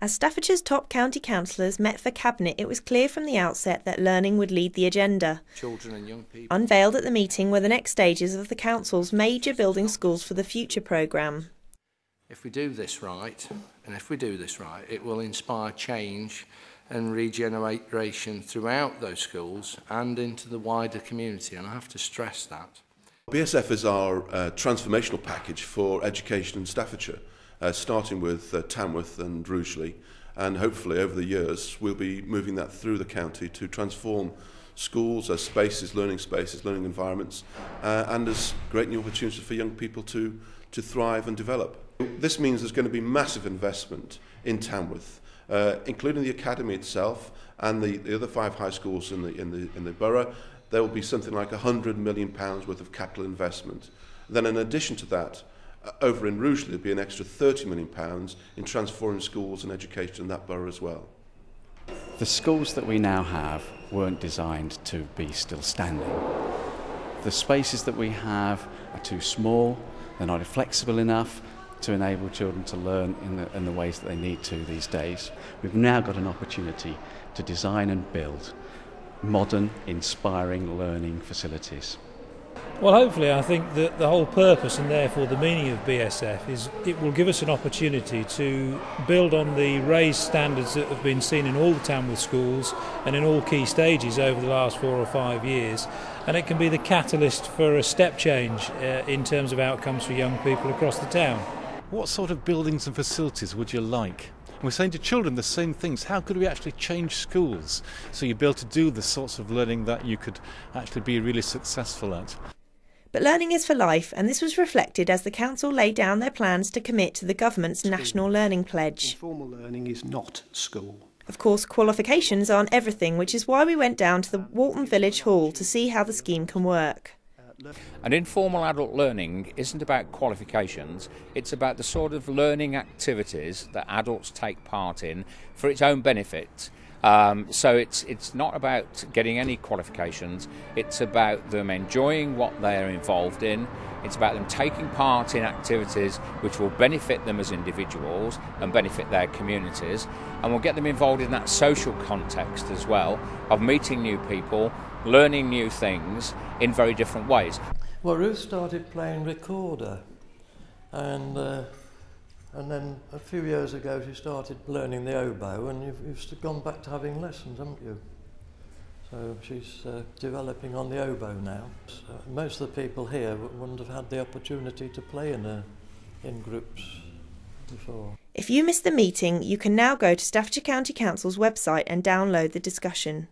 As Staffordshire's top county councillors met for cabinet, it was clear from the outset that learning would lead the agenda. Children and young people. Unveiled at the meeting were the next stages of the council's major Building Schools for the Future programme. If we do this right, it will inspire change and regeneration throughout those schools and into the wider community, and I have to stress that. BSF is our transformational package for education in Staffordshire, starting with Tamworth and Rugeley, and hopefully over the years we'll be moving that through the county to transform schools as spaces, learning environments, and as great new opportunities for young people to thrive and develop. This means there's going to be massive investment in Tamworth, including the academy itself and the other 5 high schools in the borough. There will be something like £100 million worth of capital investment. Then in addition to that, over in Rugeley there'll be an extra £30 million in transforming schools and education in that borough as well. The schools that we now have weren't designed to be still standing. The spaces that we have are too small, they're not flexible enough to enable children to learn in the ways that they need to these days. We've now got an opportunity to design and build modern, inspiring learning facilities. Well, hopefully I think that the whole purpose and therefore the meaning of BSF is it will give us an opportunity to build on the raised standards that have been seen in all the Tamworth schools and in all key stages over the last 4 or 5 years, and it can be the catalyst for a step change in terms of outcomes for young people across the town. What sort of buildings and facilities would you like? We're saying to children the same things. How could we actually change schools so you'd be able to do the sorts of learning that you could actually be really successful at? But learning is for life, and this was reflected as the council laid down their plans to commit to the government's National Learning Pledge. Informal learning is not school. Of course, qualifications aren't everything, which is why we went down to the Walton Village Hall to see how the scheme can work. And informal adult learning isn't about qualifications, it's about the sort of learning activities that adults take part in for its own benefit. So it's not about getting any qualifications, it's about them enjoying what they're involved in, it's about them taking part in activities which will benefit them as individuals and benefit their communities, and will get them involved in that social context as well, of meeting new people, learning new things in very different ways. Well, Ruth started playing recorder, and then a few years ago she started learning the oboe, and you've gone back to having lessons, haven't you? So she's developing on the oboe now. So most of the people here wouldn't have had the opportunity to play in groups before. If you missed the meeting, you can now go to Staffordshire County Council's website and download the discussion.